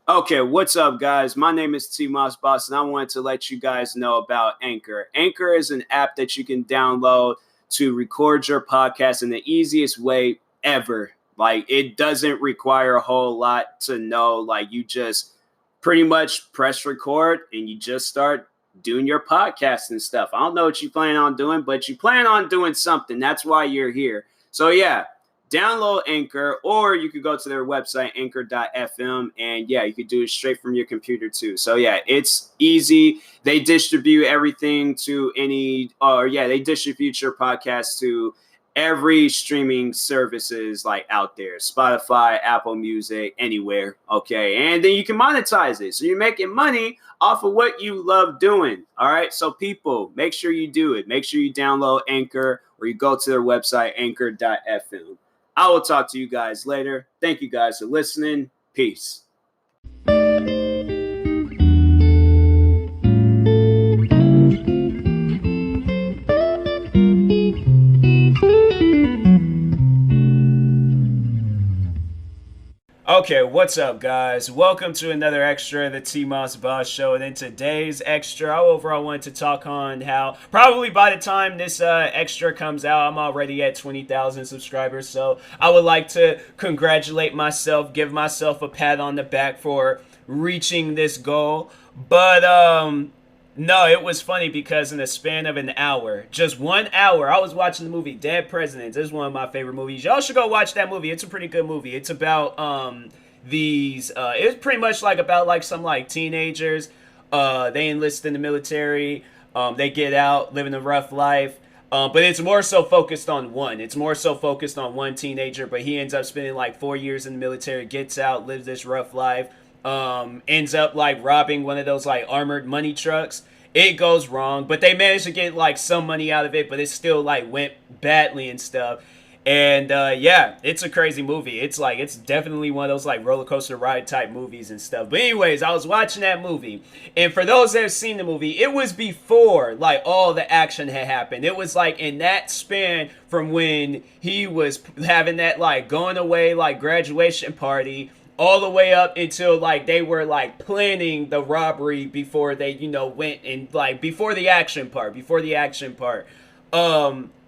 Okay, what's up, guys? My name is TMossBoss, and I wanted to let you guys know about Anchor. Anchor is an app that you can download to record your podcast in the easiest way ever. Like, it doesn't require a whole lot to know. Like, you just pretty much press record and you just start doing your podcast and stuff. I don't know what you plan on doing, but you plan on doing something. That's why you're here. So, yeah, download Anchor, or you could go to their website, anchor.fm, and yeah, you could do it straight from your computer too. So yeah, it's easy. They distribute everything to they distribute your podcast to every streaming services like out there, Spotify, Apple Music, anywhere. Okay, and then you can monetize it, so you're making money off of what you love doing. All right, so people, make sure you do it. Make sure you download Anchor, or you go to their website, anchor.fm. I will talk to you guys later. Thank you guys for listening. Peace. Okay, what's up, guys? Welcome to another extra of the TMossBoss show. And in today's extra, I overall wanted to talk on how probably by the time this extra comes out, I'm already at 20,000 subscribers. So I would like to congratulate myself, give myself a pat on the back for reaching this goal. But no, it was funny because in the span of an hour, just 1 hour, I was watching the movie Dead Presidents. This is one of my favorite movies. Y'all should go watch that movie. It's a pretty good movie. It's about it's pretty much like about like some like teenagers. They enlist in the military. They get out, living a rough life. But it's more so focused on one. It's more so focused on one teenager, but he ends up spending like 4 years in the military, gets out, lives this rough life. Ends up like robbing one of those like armored money trucks. It goes wrong, but they managed to get like some money out of it, but it still like went badly and stuff. And yeah, it's a crazy movie. It's definitely one of those like roller coaster ride type movies and stuff. But anyways, I was watching that movie, and for those that have seen the movie, it was before like all the action had happened. It was like in that span from when he was having that like going away like graduation party all the way up until like they were like planning the robbery before they went and like before the action part.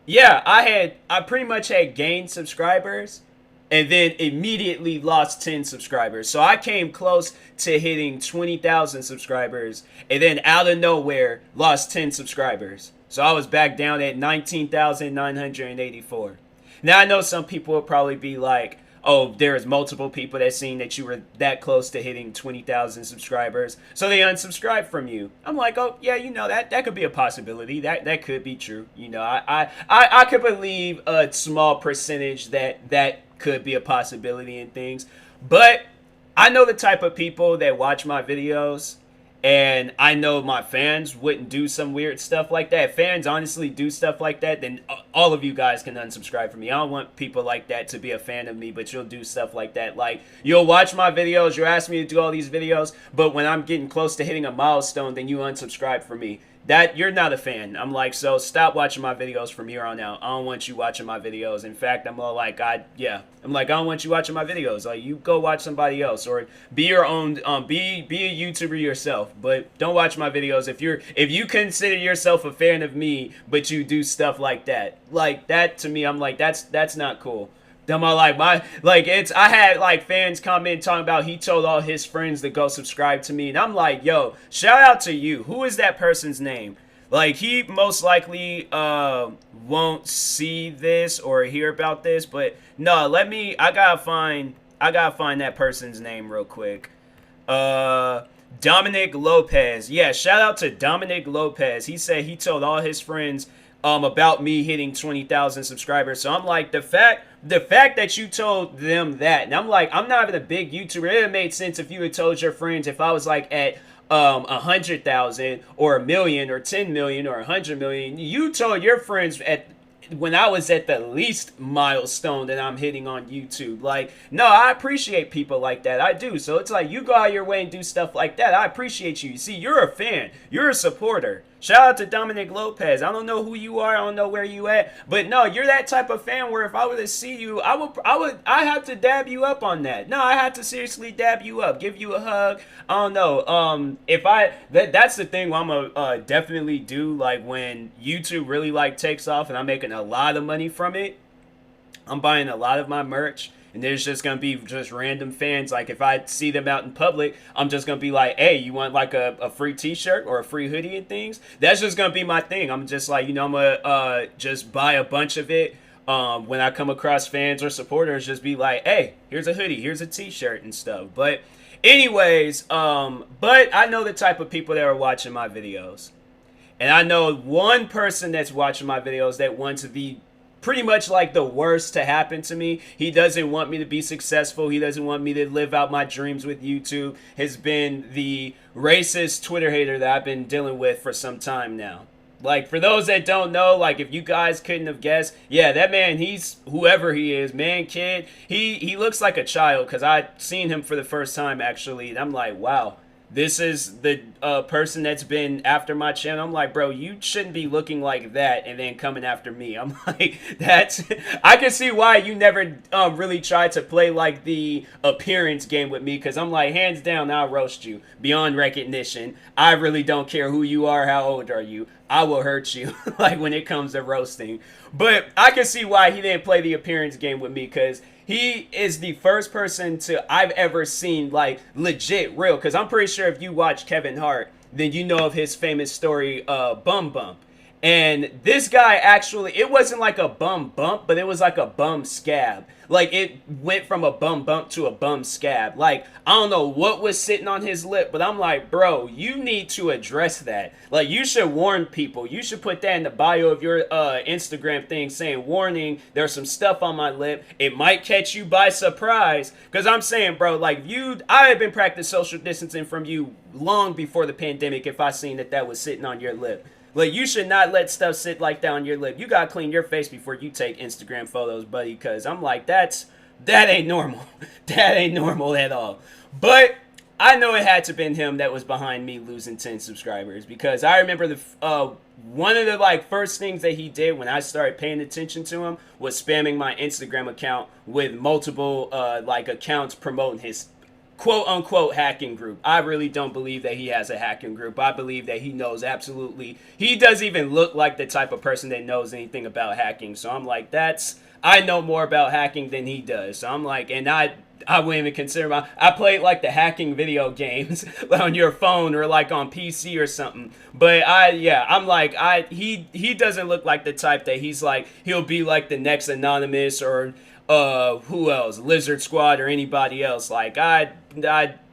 Yeah, I pretty much had gained subscribers and then immediately lost 10 subscribers. So I came close to hitting 20,000 subscribers and then out of nowhere lost 10 subscribers. So I was back down at 19,984. Now I know some people will probably be like, oh, there's multiple people that seen that you were that close to hitting 20,000 subscribers, so they unsubscribed from you. I'm like, oh yeah, that could be a possibility. That could be true. I could believe a small percentage that could be a possibility in things, but I know the type of people that watch my videos. And I know my fans wouldn't do some weird stuff like that. If fans honestly do stuff like that, then all of you guys can unsubscribe from me. I don't want people like that to be a fan of me, but you'll do stuff like that. Like, you'll watch my videos, you'll ask me to do all these videos, but when I'm getting close to hitting a milestone, then you unsubscribe from me. That you're not a fan. I'm like, so stop watching my videos from here on out. I don't want you watching my videos. In fact, I'm all like, I don't want you watching my videos. Like, you go watch somebody else or be your own. Be a YouTuber yourself, but don't watch my videos if you consider yourself a fan of me, but you do stuff like that. Like that to me, I'm like, that's not cool. Then I had like fans comment talking about he told all his friends to go subscribe to me, and I'm like, yo, shout out to you. Who is that person's name? Like, he most likely won't see this or hear about this, but no, I gotta find that person's name real quick. Dominic Lopez. Yeah, shout out to Dominic Lopez. He said he told all his friends about me hitting 20,000 subscribers. So I'm like, the fact that you told them that, and I'm like, I'm not even a big YouTuber. It would have made sense if you had told your friends if I was like at 100,000 or 1,000,000 or 10 million or 100 million. You told your friends when I was at the least milestone that I'm hitting on YouTube. Like, no, I appreciate people like that. I do. So it's like, you go out your way and do stuff like that. I appreciate you. You see, you're a fan. You're a supporter. Shout out to Dominic Lopez. I don't know who you are. I don't know where you at. But no, you're that type of fan where if I were to see you, I have to dab you up on that. No, I have to seriously dab you up, give you a hug. I don't know. If I that's the thing I'm gonna definitely do. Like when YouTube really like takes off and I'm making a lot of money from it, I'm buying a lot of my merch. And there's just gonna be just random fans. Like if I see them out in public, I'm just gonna be like, "Hey, you want like a free T-shirt or a free hoodie and things?" That's just gonna be my thing. I'm just like, I'm gonna just buy a bunch of it. When I come across fans or supporters, just be like, "Hey, here's a hoodie, here's a T-shirt and stuff." But anyways, but I know the type of people that are watching my videos, and I know one person that's watching my videos that wants to be pretty much like the worst to happen to me. He doesn't want me to be successful. He doesn't want me to live out my dreams with YouTube. Has been the racist Twitter hater that I've been dealing with for some time now. Like, for those that don't know, like, if you guys couldn't have guessed, yeah, that man, he's whoever he is, man, kid, he looks like a child, because I seen him for the first time, actually, and I'm like, wow. This is the person that's been after my channel. I'm like, bro, you shouldn't be looking like that and then coming after me. I'm like, I can see why you never really tried to play like the appearance game with me, because I'm like, hands down, I'll roast you beyond recognition. I really don't care who you are, how old are you. I will hurt you, like when it comes to roasting. But I can see why he didn't play the appearance game with me, because he is the first person I've ever seen, like, legit real. Because I'm pretty sure if you watch Kevin Hart, then you know of his famous story, Bum Bump. And this guy actually, it wasn't like a bum bump, but it was like a bum scab. Like, it went from a bum bump to a bum scab. Like, I don't know what was sitting on his lip, but I'm like, bro, you need to address that. Like, you should warn people. You should put that in the bio of your Instagram thing saying, warning, there's some stuff on my lip. It might catch you by surprise. Because I'm saying, bro, like, I have been practicing social distancing from you long before the pandemic if I seen that was sitting on your lip. Like, you should not let stuff sit like that on your lip. You gotta clean your face before you take Instagram photos, buddy, because I'm like, that ain't normal. That ain't normal at all. But I know it had to been him that was behind me losing 10 subscribers, because I remember one of the like first things that he did when I started paying attention to him was spamming my Instagram account with multiple like accounts promoting his quote-unquote hacking group. I really don't believe that he has a hacking group. I believe that he knows absolutely. He doesn't even look like the type of person that knows anything about hacking. So I'm like, I know more about hacking than he does. So I'm like, and I wouldn't even consider I played like the hacking video games on your phone or like on PC or something. But I'm like, he doesn't look like the type that he'll be like the next Anonymous or who else, Lizard Squad or anybody else. Like, I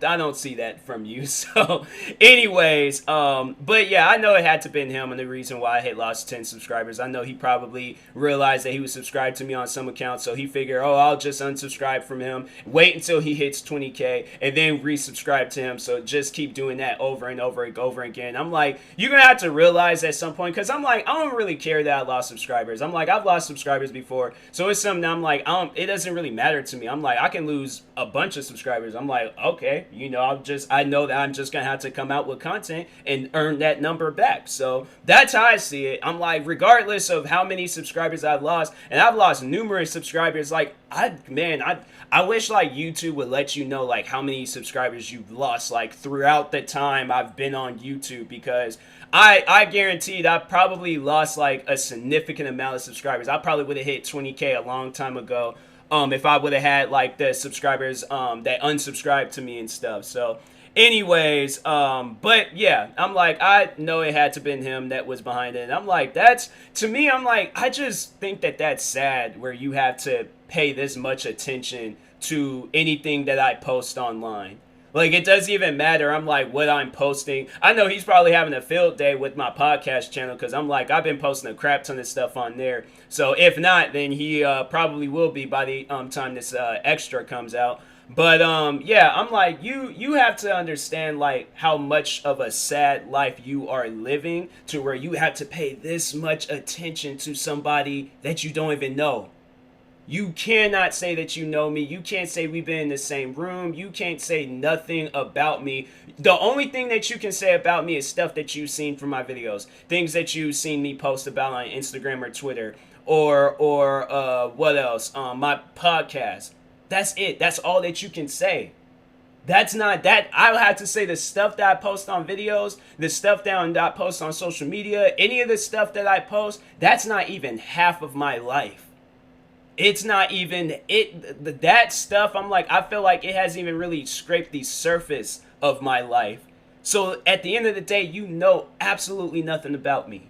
don't see that from you. So anyways, but yeah, I know it had to been him, and the reason why I had lost 10 subscribers. I know he probably realized that he was subscribed to me on some accounts, so he figured, I'll just unsubscribe from him, wait until he hits 20k, and then resubscribe to him. So just keep doing that over and over and over again. I'm like, you're gonna have to realize at some point, because I'm like, I don't really care that I lost subscribers. I'm like, I've lost subscribers before, so it's something I'm like, it doesn't really matter to me. I'm like, I can lose a bunch of subscribers. I'm like, okay, I know that I'm just gonna have to come out with content and earn that number back. So that's how I see it. I'm like, regardless of how many subscribers I've lost, and I've lost numerous subscribers, like, I wish like YouTube would let you know like how many subscribers you've lost like throughout the time I've been on YouTube, because I guaranteed I probably lost like a significant amount of subscribers. I probably would have hit 20k a long time ago. If I would have had like the subscribers that unsubscribed to me and stuff. So anyways, but yeah, I'm like, I know it had to been him that was behind it. And I'm like, to me, I'm like, I just think that's sad where you have to pay this much attention to anything that I post online. Like, it doesn't even matter. I'm like, what I'm posting. I know he's probably having a field day with my podcast channel, because I'm like, I've been posting a crap ton of stuff on there. So if not, then he probably will be by the time this extra comes out. But yeah, I'm like, you have to understand like how much of a sad life you are living, to where you have to pay this much attention to somebody that you don't even know. You cannot say that you know me. You can't say we've been in the same room. You can't say nothing about me. The only thing that you can say about me is stuff that you've seen from my videos, things that you've seen me post about on Instagram or Twitter, or what else? My podcast. That's it. That's all that you can say. That's not that. I'll have to say the stuff that I post on videos, the stuff that I post on social media, any of the stuff that I post, that's not even half of my life. It's not even it. That stuff, I'm like, I feel like it hasn't even really scraped the surface of my life. So at the end of the day, you know absolutely nothing about me.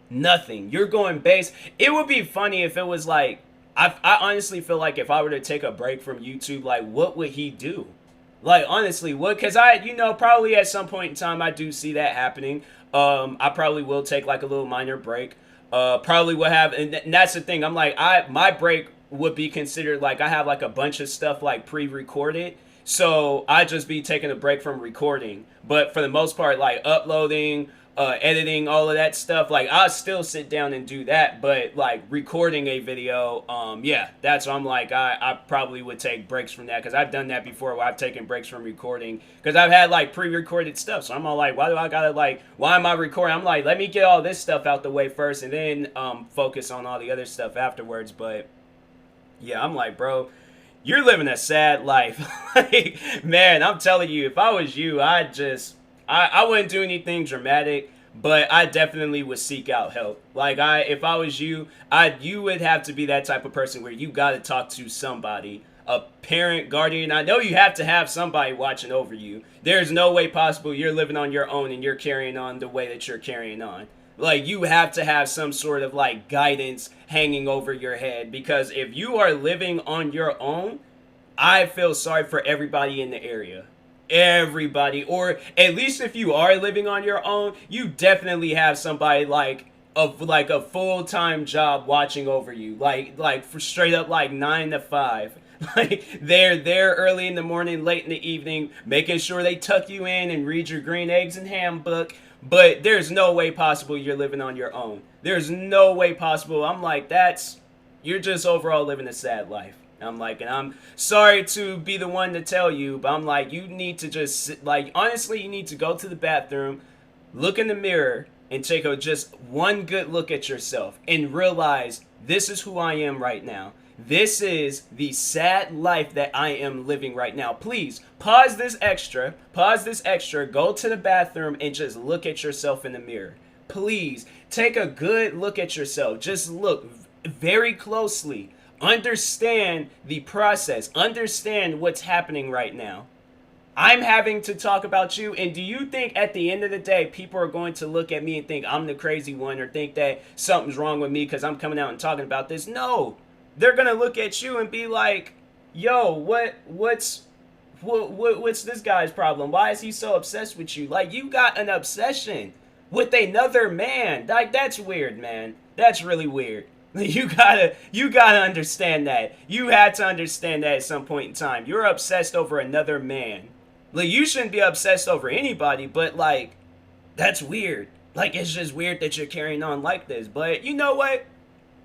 Nothing. You're going base. It would be funny if it was like, I honestly feel like if I were to take a break from YouTube, like, what would he do? Like, honestly, what? Because probably at some point in time, I do see that happening. I probably will take like a little minor break. Probably will have, and that's the thing. I'm like, my break would be considered like I have like a bunch of stuff like pre-recorded. So I just be taking a break from recording. But for the most part, like uploading, editing, all of that stuff, like I'll still sit down and do that. But like recording a video, yeah, that's what I'm like, I probably would take breaks from that, because I've done that before where I've taken breaks from recording because I've had like pre-recorded stuff. So I'm all like, why am I recording? I'm like, let me get all this stuff out the way first and then focus on all the other stuff afterwards. But yeah, I'm like, bro, you're living a sad life. Like, man, I'm telling you, if I was you, I wouldn't do anything dramatic, but I definitely would seek out help. Like, if I was you, you would have to be that type of person where you got to talk to somebody, a parent, guardian. I know you have to have somebody watching over you. There's no way possible you're living on your own and you're carrying on the way that you're carrying on. Like, you have to have some sort of like guidance hanging over your head, because if you are living on your own, I feel sorry for everybody in the area. Everybody. Or at least if you are living on your own, you definitely have somebody like a full-time job watching over you, like for straight up like 9 to 5. Like, they're there early in the morning, late in the evening, making sure they tuck you in and read your green eggs and ham book. But there's no way possible you're living on your own. There's no way possible. I'm like, you're just overall living a sad life. I'm like, and I'm sorry to be the one to tell you, but I'm like, you need to just, like, honestly, you need to go to the bathroom, look in the mirror, and take just one good look at yourself and realize, this is who I am right now. This is the sad life that I am living right now. Please, pause this extra, go to the bathroom and just look at yourself in the mirror. Please, take a good look at yourself. Just look very closely. Understand the process. Understand what's happening right now. I'm having to talk about you, and do you think at the end of the day people are going to look at me and think I'm the crazy one, or think that something's wrong with me because I'm coming out and talking about this? No. They're going to look at you and be like, yo, what's this guy's problem? Why is he so obsessed with you? Like, you got an obsession with another man. Like, that's weird, man. That's really weird. You gotta understand that. You had to understand that at some point in time. You're obsessed over another man. Like, you shouldn't be obsessed over anybody, but like, that's weird. Like, it's just weird that you're carrying on like this. But you know what?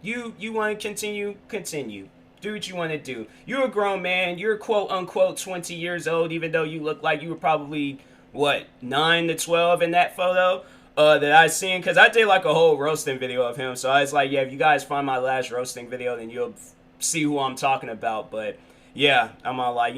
You want to continue. Do what you want to do. You're a grown man. You're quote unquote 20 years old, even though you look like you were probably, 9 to 12 in that photo that I seen. Because I did like a whole roasting video of him. So I was like, yeah, if you guys find my last roasting video, then you'll see who I'm talking about. But yeah, I'm all like,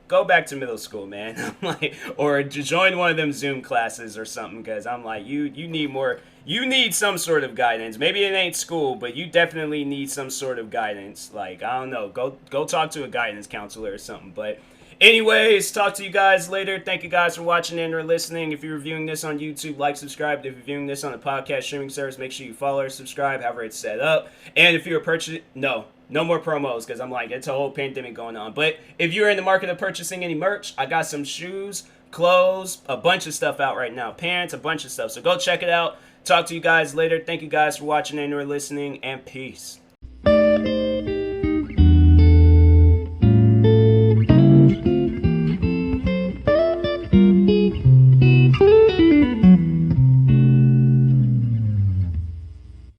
go back to middle school, man. I'm like, or join one of them Zoom classes or something, because I'm like, you need more. You need some sort of guidance. Maybe it ain't school, but you definitely need some sort of guidance. Like, I don't know, go talk to a guidance counselor or something. But anyways, talk to you guys later. Thank you guys for watching and or listening. If you're reviewing this on YouTube, like, subscribe. If you're viewing this on a podcast streaming service, make sure you follow or subscribe, however it's set up. And if you're purchasing, no more promos, because I'm like, it's a whole pandemic going on. But if you're in the market of purchasing any merch, I got some shoes, clothes, a bunch of stuff out right now. Pants, a bunch of stuff. So go check it out. Talk to you guys later. Thank you guys for watching and or listening, and peace.